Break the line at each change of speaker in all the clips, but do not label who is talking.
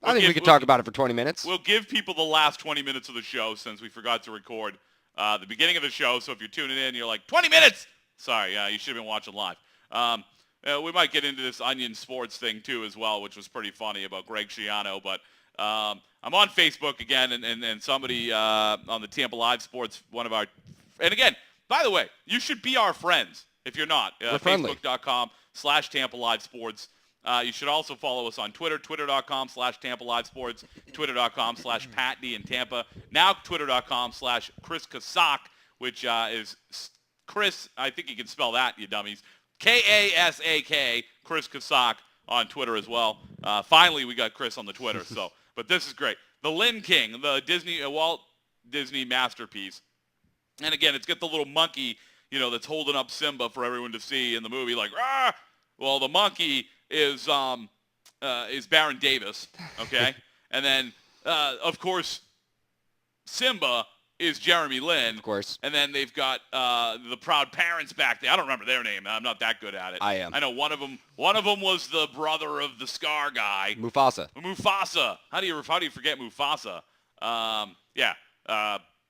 I think we could talk about it for 20 minutes.
We'll give people the last 20 minutes of the show since we forgot to record the beginning of the show. So if you're tuning in, you're like, 20 minutes! Sorry, you should have been watching live. We might get into this Onion Sports thing, too, as well, which was pretty funny about Greg Schiano. But I'm on Facebook again, and somebody on the Tampa Live Sports, one of our – and again, by the way, you should be our friends if you're not. Facebook.com/Tampa Live Sports. You should also follow us on Twitter, twitter.com/Tampa Live Sports, twitter.com/Pat D in Tampa, now twitter.com/Chris Kasak, which is Chris, I think you can spell that, you dummies, Kasak, Chris Kasak on Twitter as well. Finally, we got Chris on the Twitter, but this is great. The Lin King, the Walt Disney masterpiece. And again, it's got the little monkey, that's holding up Simba for everyone to see in the movie, like, ah! Well, the monkey is Baron Davis, okay? And then, of course, Simba is Jeremy Lin.
Of course.
And then they've got the proud parents back there. I don't remember their name. I'm not that good at it.
I am.
I know one of them was the brother of the Scar guy.
Mufasa.
How do you forget Mufasa?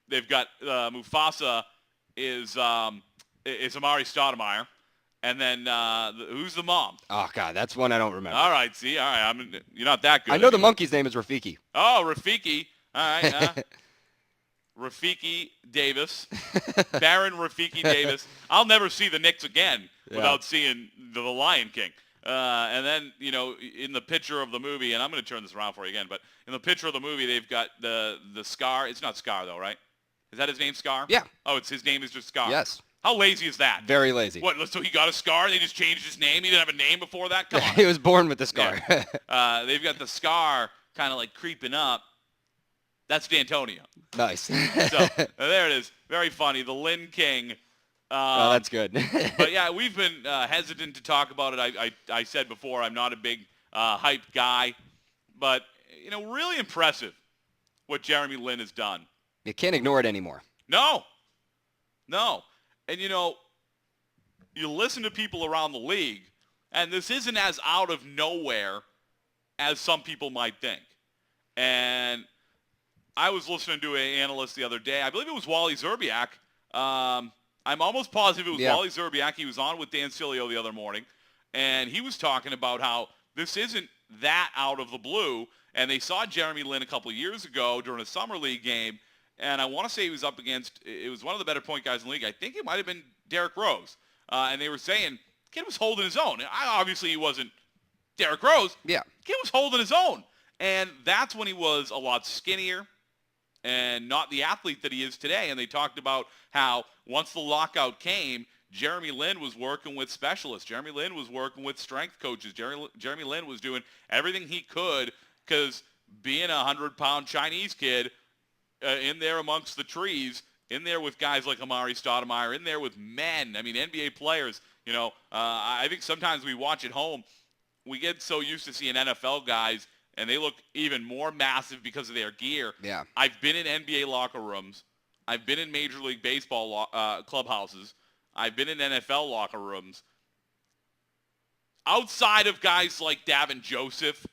They've got Mufasa is Amari Stoudemire. And then who's the mom?
Oh, God, that's one I don't remember.
All right, see? All right, you're not that good.
I know the monkey's name is Rafiki.
Oh, Rafiki. All right. Rafiki Davis. Baron Rafiki Davis. I'll never see the Knicks again without seeing the Lion King. And then, in the picture of the movie, and I'm going to turn this around for you again, but in the picture of the movie, they've got the Scar. It's not Scar, though, right? Is that his name, Scar?
Yeah.
Oh, his name is just Scar.
Yes.
How lazy is that?
Very lazy.
What, so he got a scar and they just changed his name? He didn't have a name before that? Come on.
He was born with the scar.
Yeah. They've got the scar kind of like creeping up. That's D'Antonio.
Nice.
So there it is. Very funny. The Lin King.
That's good.
But, yeah, we've been hesitant to talk about it. I said before I'm not a big hype guy. But, really impressive what Jeremy Lin has done.
You can't ignore it anymore.
No. And, you listen to people around the league, and this isn't as out of nowhere as some people might think. And I was listening to an analyst the other day. I believe it was Wally Zerbiak. I'm almost positive it was Wally Zerbiak. He was on with Dan Cilio the other morning, and he was talking about how this isn't that out of the blue. And they saw Jeremy Lin a couple of years ago during a summer league game, and I want to say he was up against, it was one of the better point guys in the league. I think it might have been Derrick Rose. And they were saying, kid was holding his own. Obviously, he wasn't Derrick Rose.
Yeah.
Kid was holding his own. And that's when he was a lot skinnier and not the athlete that he is today. And they talked about how once the lockout came, Jeremy Lin was working with specialists. Jeremy Lin was working with strength coaches. Jeremy Lin was doing everything he could because being a 100-pound Chinese kid, in there amongst the trees, in there with guys like Amari Stoudemire, in there with men. I mean, NBA players, I think sometimes we watch at home, we get so used to seeing NFL guys, and they look even more massive because of their gear.
Yeah.
I've been in NBA locker rooms. I've been in Major League Baseball clubhouses. I've been in NFL locker rooms. Outside of guys like Davin Joseph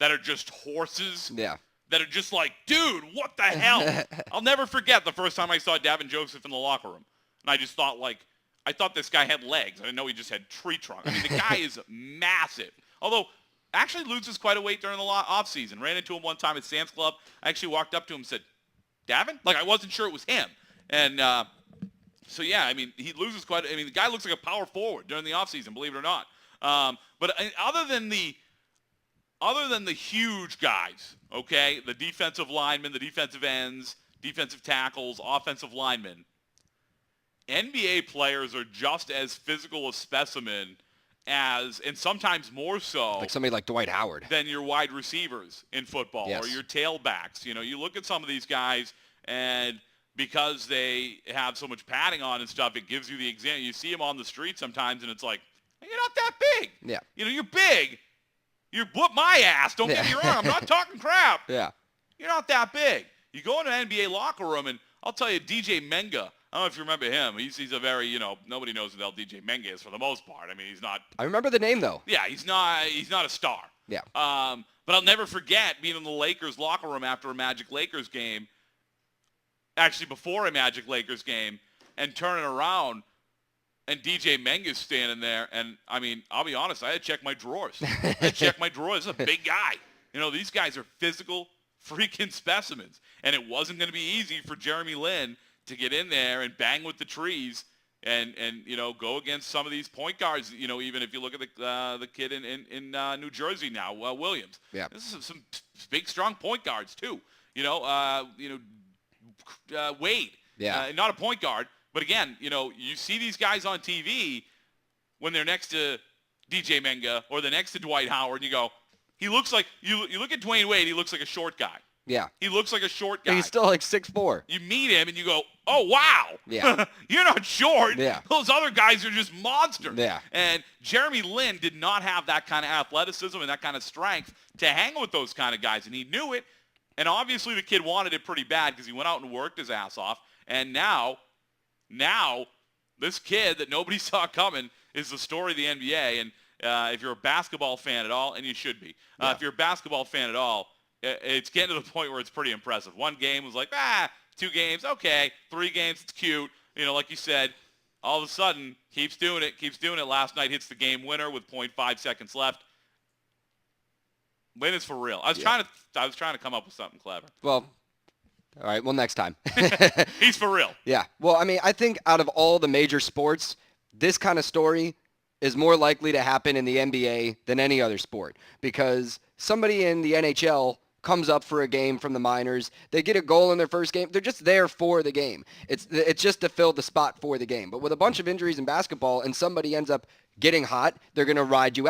that are just horses.
Yeah.
That are just like, dude, what the hell? I'll never forget the first time I saw Davin Joseph in the locker room. And I just thought, I thought this guy had legs. I didn't know he just had tree trunk. I mean, the guy is massive. Although, actually loses quite a weight during the offseason. Ran into him one time at Sam's Club. I actually walked up to him and said, Davin? I wasn't sure it was him. And so, yeah, I mean, he loses the guy looks like a power forward during the offseason, believe it or not. But other than the huge guys, okay, the defensive linemen, the defensive ends, defensive tackles, offensive linemen, NBA players are just as physical a specimen as, and sometimes more so,
like somebody like Dwight Howard,
than your wide receivers in football or your tailbacks. You look at some of these guys, and because they have so much padding on and stuff, it gives you the example. You see them on the street sometimes, and it's like, you're not that big.
Yeah.
You're big. You whoop my ass. Don't get me wrong. I'm not talking crap.
Yeah.
You're not that big. You go into an NBA locker room, and I'll tell you, DJ Menga, I don't know if you remember him. He's a very, nobody knows who the hell DJ Menga is for the most part. I mean, he's not.
I remember the name, though.
Yeah, he's not a star.
Yeah.
But I'll never forget being in the Lakers locker room after a Magic Lakers game, actually before a Magic Lakers game, and turning around, and DJ Menga's standing there, and, I mean, I'll be honest, I had to check my drawers. I had to check my drawers. This is a big guy. You know, these guys are physical freaking specimens, and it wasn't going to be easy for Jeremy Lin to get in there and bang with the trees and you know, go against some of these point guards. You know, even if you look at the kid in New Jersey now, Williams.
Yeah.
This is some big, strong point guards too. You know, Wade.
Yeah.
Not a point guard, but again, you know, you see these guys on TV when they're next to DJ Menga or they're next to Dwight Howard, and you go, he looks like you look at Dwayne Wade, he looks like a short guy.
Yeah.
He looks like a short guy.
But he's still like 6'4".
You meet him and you go, oh, wow.
Yeah.
You're not short.
Yeah.
Those other guys are just monsters.
Yeah.
And Jeremy Lin did not have that kind of athleticism and that kind of strength to hang with those kind of guys. And he knew it. And obviously the kid wanted it pretty bad because he went out and worked his ass off. And now this kid that nobody saw coming is the story of the NBA. And if you're a basketball fan at all, and you should be, if you're a basketball fan at all, it's getting to the point where it's pretty impressive. One game was like, 2 games, okay. 3 games, it's cute. You know, like you said, all of a sudden, keeps doing it. Last night hits the game winner with 0.5 seconds left. Lin is for real. I was trying to come up with something clever.
Well, all right. Well, next time.
He's for real.
Yeah. Well, I mean, I think out of all the major sports, this kind of story is more likely to happen in the NBA than any other sport because somebody in the NHL comes up for a game from the minors. They get a goal in their first game. They're just there for the game. It's just to fill the spot for the game. But with a bunch of injuries in basketball and somebody ends up getting hot, they're going to ride you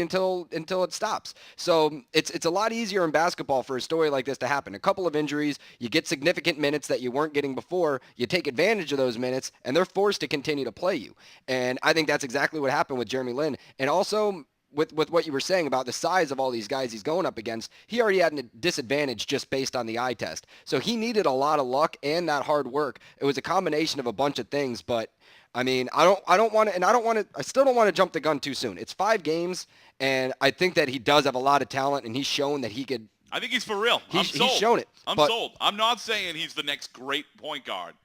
until it stops. So it's a lot easier in basketball for a story like this to happen. A couple of injuries, you get significant minutes that you weren't getting before, you take advantage of those minutes, and they're forced to continue to play you. And I think that's exactly what happened with Jeremy Lin. And also with what you were saying about the size of all these guys he's going up against, he already had a disadvantage just based on the eye test. So he needed a lot of luck and that hard work. It was a combination of a bunch of things, but I mean, I still don't want to jump the gun too soon. It's 5 games, and I think that he does have a lot of talent, and he's shown that he could.
I think he's for real.
He's shown it.
I'm sold. I'm not saying he's the next great point guard.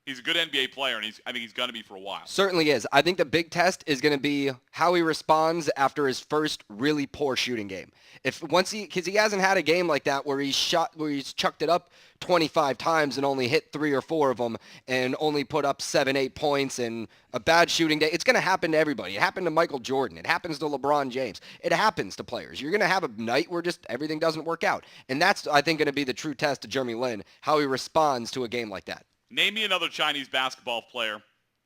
He's a good NBA player, and I think he's going to be for a while.
Certainly is. I think the big test is going to be how he responds after his first really poor shooting game. Because he hasn't had a game like that where he's chucked it up 25 times and only hit 3 or 4 of them and only put up 7, 8 points and a bad shooting day. It's going to happen to everybody. It happened to Michael Jordan. It happens to LeBron James. It happens to players. You're going to have a night where just everything doesn't work out. And that's, I think, going to be the true test of Jeremy Lin, how he responds to a game like that.
Name me another Chinese basketball player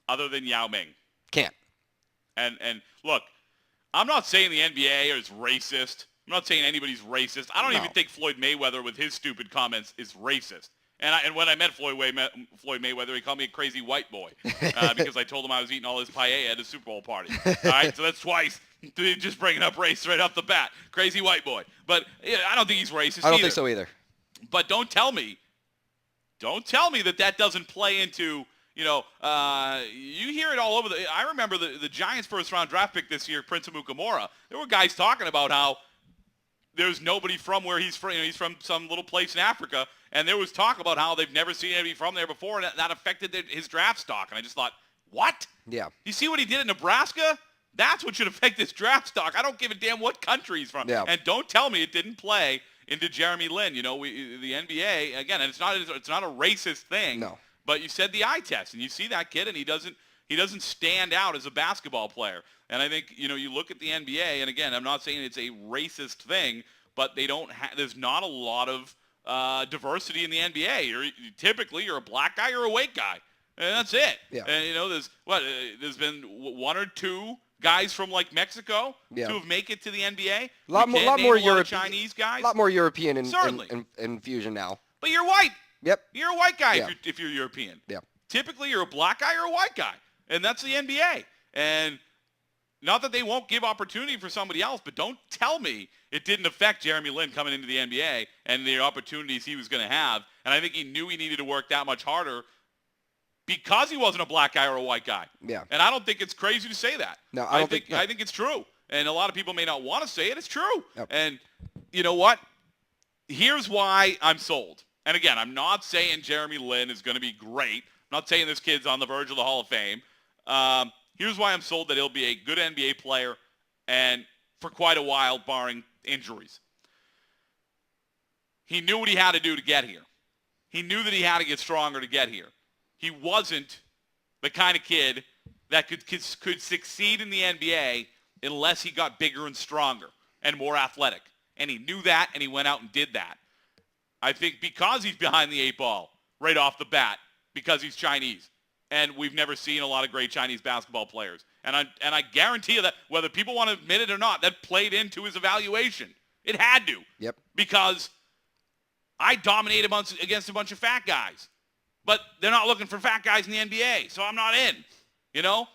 other than Yao Ming.
Can't.
And look, I'm not saying the NBA is racist. I'm not saying anybody's racist. I don't even think Floyd Mayweather with his stupid comments is racist. And when I met Floyd Mayweather, he called me a crazy white boy because I told him I was eating all his paella at a Super Bowl party. All right, so that's twice. Just bringing up race right off the bat. Crazy white boy. But I don't think he's racist
I don't think so either.
But don't tell me that doesn't play into, you hear it all over. I remember the Giants' first-round draft pick this year, Prince Amukamara. There were guys talking about how there's nobody from where he's from. He's from some little place in Africa, and there was talk about how they've never seen anybody from there before, and that affected his draft stock. And I just thought, what?
Yeah.
You see what he did in Nebraska? That's what should affect his draft stock. I don't give a damn what country he's from.
Yeah.
And don't tell me it didn't play into Jeremy Lin. The NBA, again, and it's not a racist thing.
No.
But you said the eye test, and you see that kid, and he doesn't stand out as a basketball player. And I think, you look at the NBA, and again, I'm not saying it's a racist thing, but there's not a lot of diversity in the NBA. Typically, you're a black guy or a white guy, and that's it.
Yeah.
And, there's been 1 or 2 guys from like Mexico to have make it to the NBA.
A lot more European
Chinese guys.
A lot more European
Certainly.
infusion now.
But you're white.
Yep.
You're a white guy
Yeah.
if you're European.
Yeah.
Typically, you're a black guy or a white guy, and that's the NBA. And not that they won't give opportunity for somebody else, but don't tell me it didn't affect Jeremy Lin coming into the NBA and the opportunities he was going to have. And I think he knew he needed to work that much harder because he wasn't a black guy or a white guy.
Yeah.
And I don't think it's crazy to say that.
No,
I think it's true. And a lot of people may not want to say it. It's true.
Yep.
And you know what? Here's why I'm sold. And again, I'm not saying Jeremy Lin is going to be great. I'm not saying this kid's on the verge of the Hall of Fame. Here's why I'm sold that he'll be a good NBA player and for quite a while, barring injuries. He knew what he had to do to get here. He knew that he had to get stronger to get here. He wasn't the kind of kid that could succeed in the NBA unless he got bigger and stronger and more athletic. And he knew that, and he went out and did that. I think because he's behind the 8 ball right off the bat, because he's Chinese, and we've never seen a lot of great Chinese basketball players. And I guarantee you that whether people want to admit it or not, that played into his evaluation. It had to.
Yep.
Because I dominate against a bunch of fat guys. But they're not looking for fat guys in the NBA, so I'm not in. You know?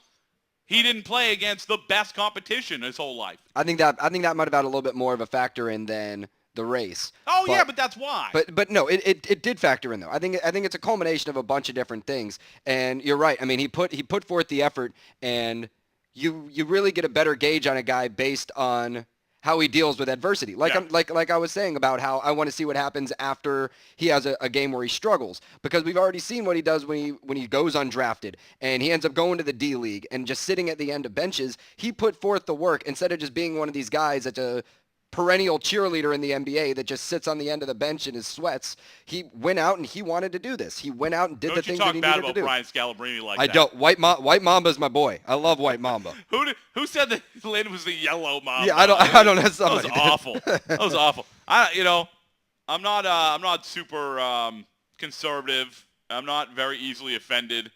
He didn't play against the best competition his whole life.
I think that might have had a little bit more of a factor in than the race.
Oh, yeah, but that's why.
But no, it did factor in, though. I think it's a culmination of a bunch of different things. And you're right. I mean, he put forth the effort, and you really get a better gauge on a guy based on how he deals with adversity. Like I was saying about how I want to see what happens after he has a game where he struggles, because we've already seen what he does when he goes undrafted and he ends up going to the D League and just sitting at the end of benches. He put forth the work instead of just being one of these guys that's a perennial cheerleader in the NBA that just sits on the end of the bench in his sweats. He went out and he wanted to do this. He went out and did the things that he needed to do.
Don't you talk bad about Brian Scalabrine like that.
I don't. White Mamba's my boy. I love White Mamba.
Who said that Lin was the yellow Mamba?
Yeah, I don't know. Somebody
that was awful. That was awful. I'm not super conservative. I'm not very easily offended.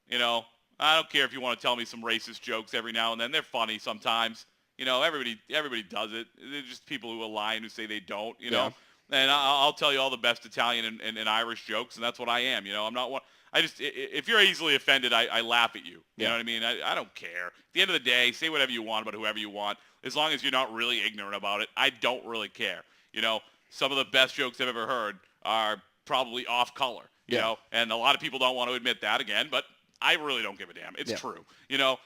You know, I don't care if you want to tell me some racist jokes every now and then. They're funny sometimes. You know, everybody does it. They're just people who are lying who say they don't, you know. And I'll tell you all the best Italian and Irish jokes, and that's what I am. You know, I'm not one. If you're easily offended, I laugh at you. You know what I mean? I don't care. At the end of the day, say whatever you want about whoever you want, as long as you're not really ignorant about it. I don't really care. You know, some of the best jokes I've ever heard are probably off color. You know, and a lot of people don't want to admit that again, but I really don't give a damn. It's true. You know.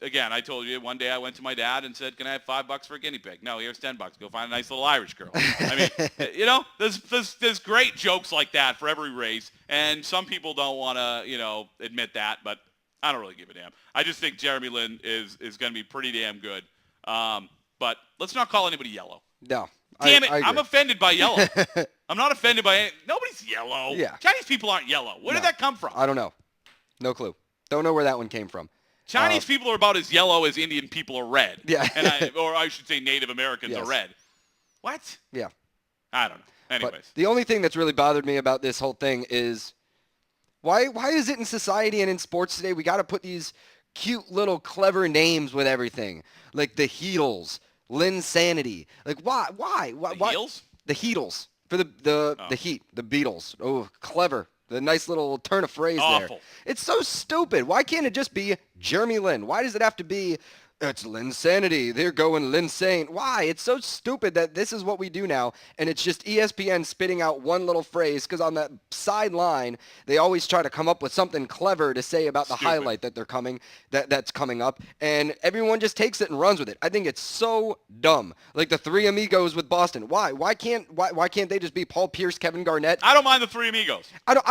Again, I told you one day I went to my dad and said, "Can I have $5 for a guinea pig?" "No, here's $10. Go find a nice little Irish girl." I mean, you know, there's great jokes like that for every race, and some people don't want to, you know, admit that, but I don't really give a damn. I just think Jeremy Lin is going to be pretty damn good. But let's not call anybody yellow.
No.
Damn it, I'm offended by yellow. I'm not offended by nobody's yellow.
Yeah.
Chinese people aren't yellow. Where did that come from?
I don't know. No clue. Don't know where that one came from.
Chinese people are about as yellow as Indian people are red.
Yeah.
Or I should say Native Americans are red. What?
Yeah.
I don't know. Anyways.
But the only thing that's really bothered me about this whole thing is why is it in society and in sports today we got to put these cute little clever names with everything? Like the Heatles, Linsanity. Like why?
Heels?
The Heatles. For the Heat, the Beatles. Oh, clever. The nice little turn of phrase there. It's so stupid. Why can't it just be Jeremy Lin? Why does it have to be, it's Linsanity, they're going Linsane? Why? It's so stupid that this is what we do now, and it's just ESPN spitting out one little phrase, because on that sideline, they always try to come up with something clever to say about the highlight that that's coming up, and everyone just takes it and runs with it. I think it's so dumb. Like the Three Amigos with Boston. Why can't they just be Paul Pierce, Kevin Garnett?
I don't mind the Three Amigos.
I don't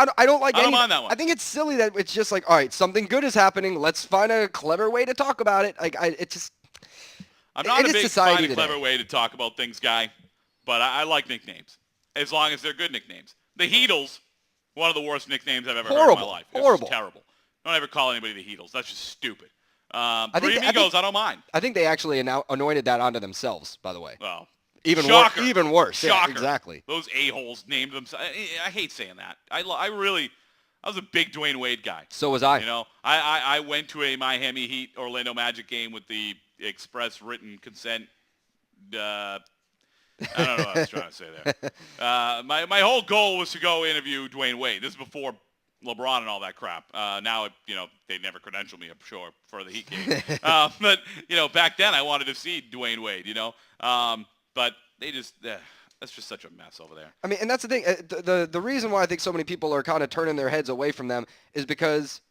mind that
one.
I think it's silly that it's just like, all right, something good is happening. Let's find a clever way to talk about it.
I'm not a big find a clever way to talk about things guy, but I like nicknames as long as they're good nicknames. The Heatles, one of the worst nicknames I've ever heard in my life.
Horrible.
It's terrible. Don't ever call anybody the Heatles. That's just stupid. Three Amigos, I don't mind.
I think they actually anointed that onto themselves, by the way.
Well,
even worse.
Shocker.
Yeah, exactly.
Those a-holes named themselves. I hate saying that. I was a big Dwayne Wade guy.
So was I.
You know, I went to a Miami Heat Orlando Magic game with the express written consent. I don't know what I was trying to say there. My whole goal was to go interview Dwayne Wade. This is before LeBron and all that crap. Now, they never credentialed me, I'm sure, for the Heat game. But, back then I wanted to see Dwayne Wade, but they just... That's just such a mess over there.
I mean, and that's the thing. The reason why I think so many people are kind of turning their heads away from them is because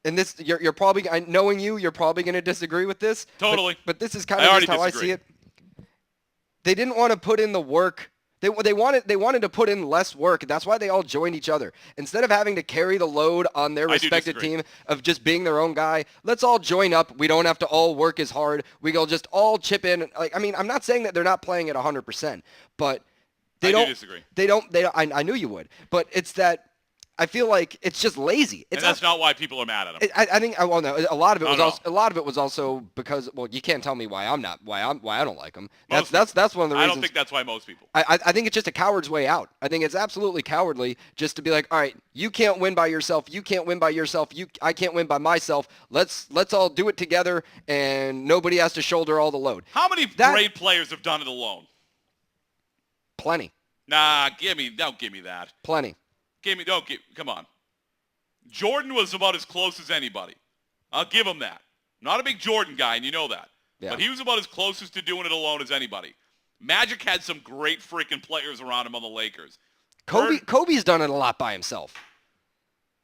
and this, you're probably, knowing you're probably going to disagree with this.
Totally.
But this is kind of just how I see it. They didn't want to put in the work. They wanted to put in less work. That's why they all joined each other. Instead of having to carry the load on their respective team of just being their own guy, let's all join up. We don't have to all work as hard. We'll just all chip in. Like, I mean, I'm not saying that they're not playing at 100%, but I do
disagree.
They don't. I knew you would, but it's that. I feel like it's just lazy.
And that's not why people are mad at him.
I think. Well, no. A lot of it was also because. Well, you can't tell me why I don't like him. That's one of the reasons.
I don't think that's why most people.
I think it's just a coward's way out. I think it's absolutely cowardly just to be like, all right, you can't win by yourself. You can't win by yourself. I can't win by myself. Let's all do it together, and nobody has to shoulder all the load.
How many great players have done it alone?
Plenty.
Nah, don't give me that.
Plenty.
Come on. Jordan was about as close as anybody. I'll give him that. Not a big Jordan guy, and you know that. Yeah. But he was about as closest to doing it alone as anybody. Magic had some great freaking players around him on the Lakers.
Kobe's done it a lot by himself.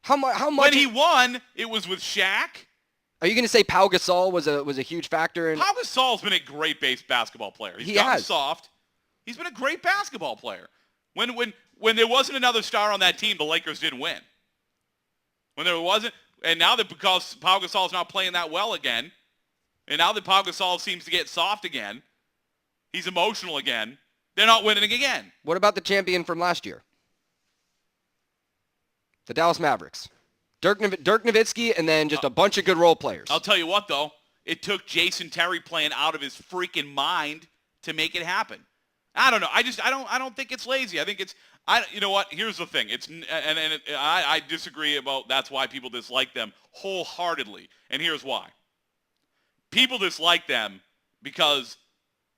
How much?
When he won, it was with Shaq.
Are you going to say Pau Gasol was a huge factor?
Pau Gasol's been a great base basketball player. He's gotten soft. He's been a great basketball player. When there wasn't another star on that team, the Lakers didn't win. When there wasn't, and now that because Pau Gasol's not playing that well again, and now that Pau Gasol seems to get soft again, he's emotional again, they're not winning again.
What about the champion from last year? The Dallas Mavericks. Dirk Nowitzki and then just a bunch of good role players.
I'll tell you what, though. It took Jason Terry playing out of his freaking mind to make it happen. I don't know. I don't think it's lazy. I think it's you know what? Here's the thing. I disagree about that's why people dislike them wholeheartedly. And here's why. People dislike them because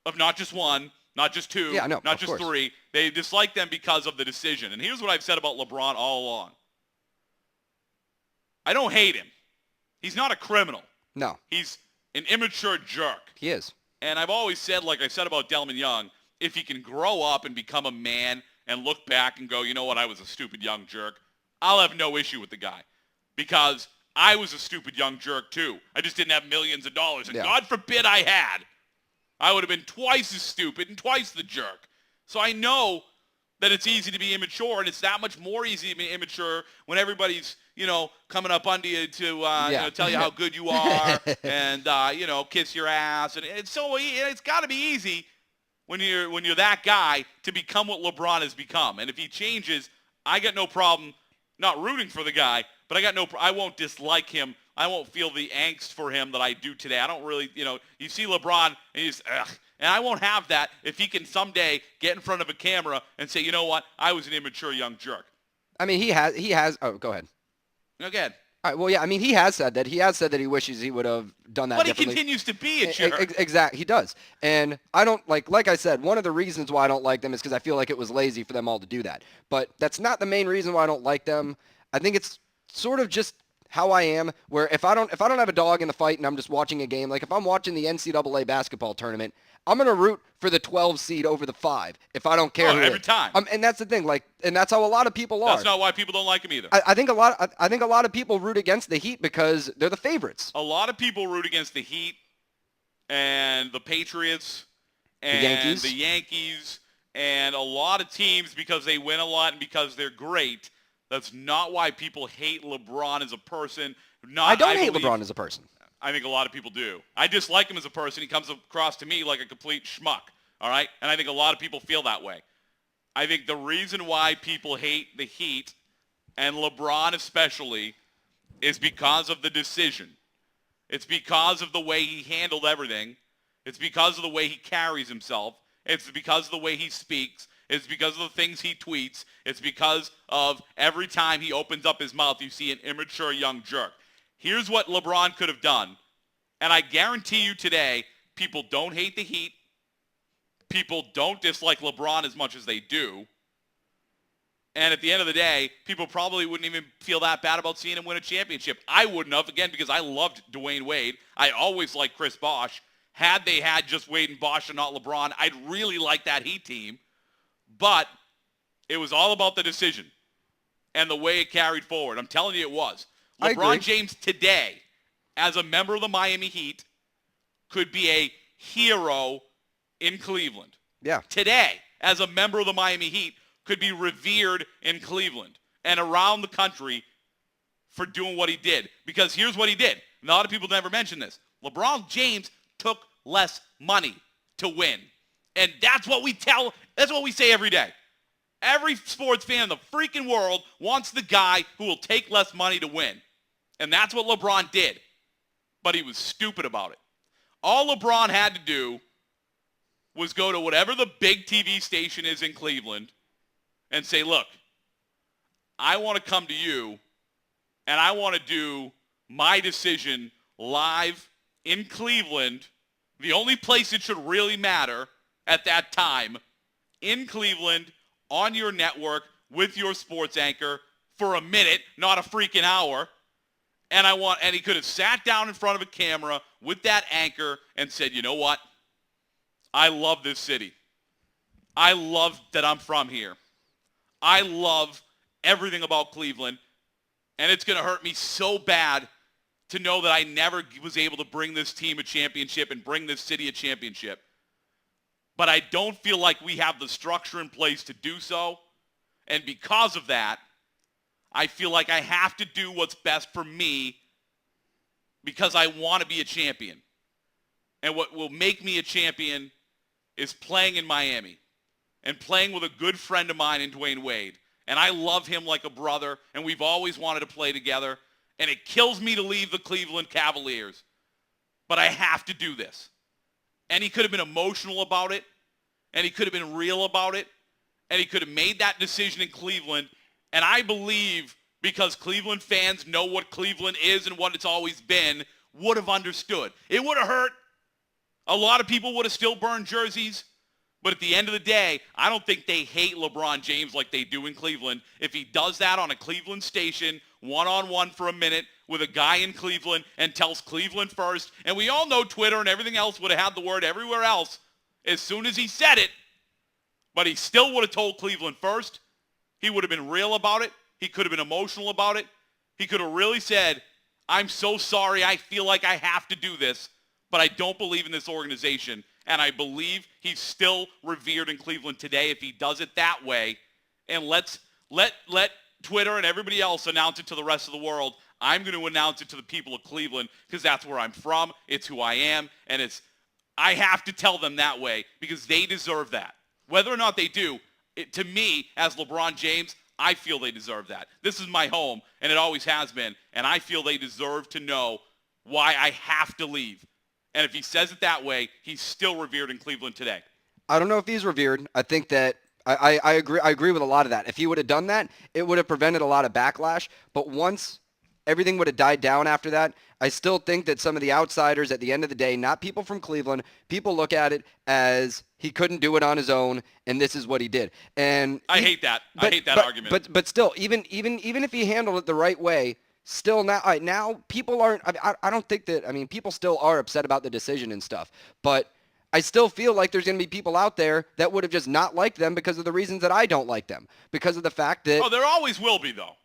of not just one, not just two, not just three. They dislike them because of the decision. And here's what I've said about LeBron all along. I don't hate him. He's not a criminal.
No.
He's an immature jerk.
He is.
And I've always said, like I said about Delman Young, if he can grow up and become a man and look back and go, you know what, I was a stupid young jerk, I'll have no issue with the guy. Because I was a stupid young jerk too. I just didn't have millions of dollars. And God forbid I had. I would have been twice as stupid and twice the jerk. So I know that it's easy to be immature, and it's that much more easy to be immature when everybody's, coming up under you to tell you how good you are and, kiss your ass. And it's got to be easy when you're that guy to become what LeBron has become. And if he changes, I got no problem not rooting for the guy, but I won't dislike him. I won't feel the angst for him that I do today. I don't really, you see LeBron and he's, ugh. And I won't have that if he can someday get in front of a camera and say, you know what, I was an immature young jerk.
I mean, he has, oh, go ahead.
Go ahead.
All right, well, yeah, I mean, he has said that. He has said that he wishes he would have done that differently.
But he continues to be a jerk.
Exactly, he does. And I don't, like I said, one of the reasons why I don't like them is because I feel like it was lazy for them all to do that. But that's not the main reason why I don't like them. I think it's sort of just how I am, where if I don't have a dog in the fight and I'm just watching a game, like if I'm watching the NCAA basketball tournament, I'm going to root for the 12 seed over the 5 if I don't care who
every time.
And that's the thing, and that's how a lot of people are.
That's not why people don't like him either.
I think a lot of people root against the Heat because they're the favorites.
A lot of people root against the Heat and the Patriots and the Yankees and a lot of teams because they win a lot and because they're great. That's not why people hate LeBron as a person.
I don't hate LeBron as a person.
I think a lot of people do. I dislike him as a person. He comes across to me like a complete schmuck, all right? And I think a lot of people feel that way. I think the reason why people hate the Heat, and LeBron especially, is because of the decision. It's because of the way he handled everything. It's because of the way he carries himself. It's because of the way he speaks. It's because of the things he tweets. It's because of every time he opens up his mouth, you see an immature young jerk. Here's what LeBron could have done. And I guarantee you today, people don't hate the Heat. People don't dislike LeBron as much as they do. And at the end of the day, people probably wouldn't even feel that bad about seeing him win a championship. I wouldn't have, again, because I loved Dwayne Wade. I always liked Chris Bosh. Had they had just Wade and Bosh and not LeBron, I'd really like that Heat team. But it was all about the decision and the way it carried forward. I'm telling you it was.
I
LeBron
agree.
James today, as a member of the Miami Heat, could be a hero in Cleveland.
Yeah.
Today, as a member of the Miami Heat, could be revered in Cleveland and around the country for doing what he did. Because here's what he did. A lot of people never mention this. LeBron James took less money to win. And that's what we say every day. Every sports fan in the freaking world wants the guy who will take less money to win. And that's what LeBron did. But he was stupid about it. All LeBron had to do was go to whatever the big TV station is in Cleveland and say, look, I want to come to you and I want to do my decision live in Cleveland, the only place it should really matter at that time, in Cleveland, on your network, with your sports anchor, for a minute, not a freaking hour. And he could have sat down in front of a camera with that anchor and said, you know what? I love this city. I love that I'm from here. I love everything about Cleveland. And it's going to hurt me so bad to know that I never was able to bring this team a championship and bring this city a championship. But I don't feel like we have the structure in place to do so. And because of that, I feel like I have to do what's best for me because I want to be a champion. And what will make me a champion is playing in Miami and playing with a good friend of mine in Dwayne Wade. And I love him like a brother, and we've always wanted to play together. And it kills me to leave the Cleveland Cavaliers. But I have to do this. And he could have been emotional about it, and he could have been real about it, and he could have made that decision in Cleveland. And I believe, because Cleveland fans know what Cleveland is and what it's always been, would have understood. It would have hurt. A lot of people would have still burned jerseys. But at the end of the day, I don't think they hate LeBron James like they do in Cleveland. If he does that on a Cleveland station, one-on-one for a minute with a guy in Cleveland and tells Cleveland first, and we all know Twitter and everything else would have had the word everywhere else as soon as he said it, but he still would have told Cleveland first. He would have been real about it. He could have been emotional about it. He could have really said, I'm so sorry. I feel like I have to do this, but I don't believe in this organization. And I believe he's still revered in Cleveland today if he does it that way. And let Twitter and everybody else announce it to the rest of the world. I'm going to announce it to the people of Cleveland because that's where I'm from. It's who I am. And I have to tell them that way because they deserve that. Whether or not they do, to me, as LeBron James, I feel they deserve that. This is my home, and it always has been. And I feel they deserve to know why I have to leave. And if he says it that way, he's still revered in Cleveland today.
I don't know if he's revered. I think that I agree. I agree with a lot of that. If he would have done that, it would have prevented a lot of backlash. But once everything would have died down after that, I still think that some of the outsiders at the end of the day, not people from Cleveland, people look at it as he couldn't do it on his own, and this is what he did. And
I hate that. I hate that argument.
But still, even if he handled it the right way, still now people aren't. I don't think that. I mean, people still are upset about the decision and stuff, but I still feel like there's going to be people out there that would have just not liked them because of the reasons that I don't like them, because of the fact that.
Oh, there always will be, though.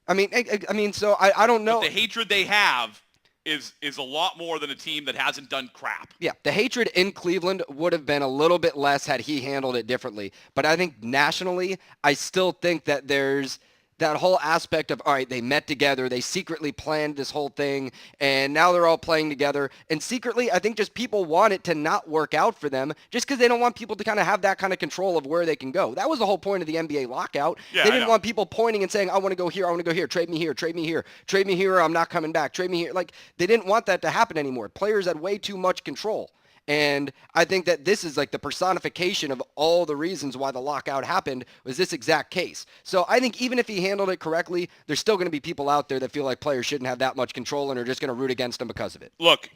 I mean, so I don't know.
But the hatred they have is a lot more than a team that hasn't done crap.
Yeah, the hatred in Cleveland would have been a little bit less had he handled it differently. But I think nationally, I still think that there's that whole aspect of, all right, they met together, they secretly planned this whole thing, and now they're all playing together. And secretly, I think just people want it to not work out for them just because they don't want people to kind of have that kind of control of where they can go. That was the whole point of the NBA lockout.
Yeah,
they didn't want people pointing and saying, I want to go here, I want to go here, trade me here, trade me here, trade me here, or I'm not coming back, trade me here. Like, they didn't want that to happen anymore. Players had way too much control. And I think that this is like the personification of all the reasons why the lockout happened was this exact case. So I think even if he handled it correctly, there's still going to be people out there that feel like players shouldn't have that much control and are just going to root against him because of it.
Look,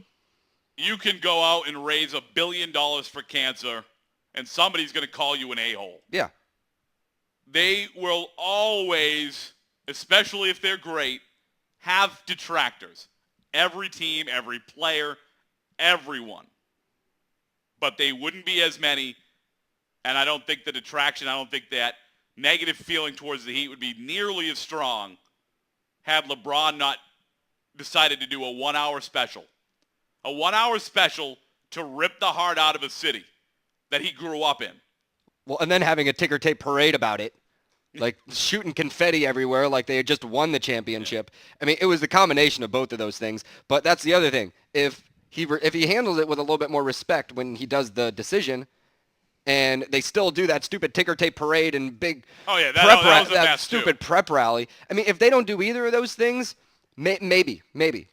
you can go out and raise $1 billion for cancer, and somebody's going to call you an a-hole.
Yeah.
They will always, especially if they're great, have detractors. Every team, every player, everyone. But they wouldn't be as many, and I don't think the detraction, I don't think that negative feeling towards the Heat would be nearly as strong had LeBron not decided to do a 1-hour special. A 1-hour special to rip the heart out of a city that he grew up in.
Well, and then having a ticker tape parade about it. Like shooting confetti everywhere like they had just won the championship. I mean, it was the combination of both of those things. But that's the other thing. If he handles it with a little bit more respect when he does the decision, and they still do that stupid ticker tape parade and big that stupid prep rally. I mean, if they don't do either of those things, maybe.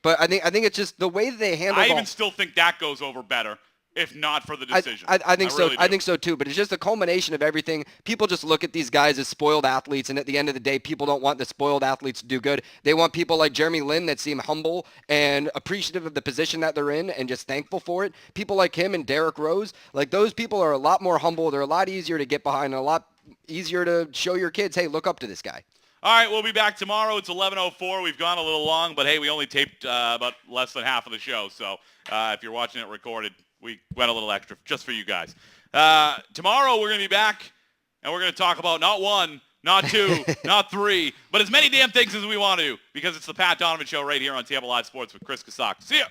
But I think it's just the way that they handle.
I even still think that goes over better. If not for the decision.
I think so. Really I think so too. But it's just a culmination of everything. People just look at these guys as spoiled athletes, and at the end of the day, people don't want the spoiled athletes to do good. They want people like Jeremy Lin that seem humble and appreciative of the position that they're in and just thankful for it. People like him and Derrick Rose, like those people are a lot more humble. They're a lot easier to get behind and a lot easier to show your kids, hey, look up to this guy.
All right, we'll be back tomorrow. It's 11:04. We've gone a little long, but hey, we only taped about less than half of the show. So if you're watching it recorded, we went a little extra just for you guys. Tomorrow we're going to be back, and we're going to talk about not one, not two, not three, but as many damn things as we want to, because it's the Pat Donovan Show right here on Tampa Live Sports with Chris Kasak. See ya!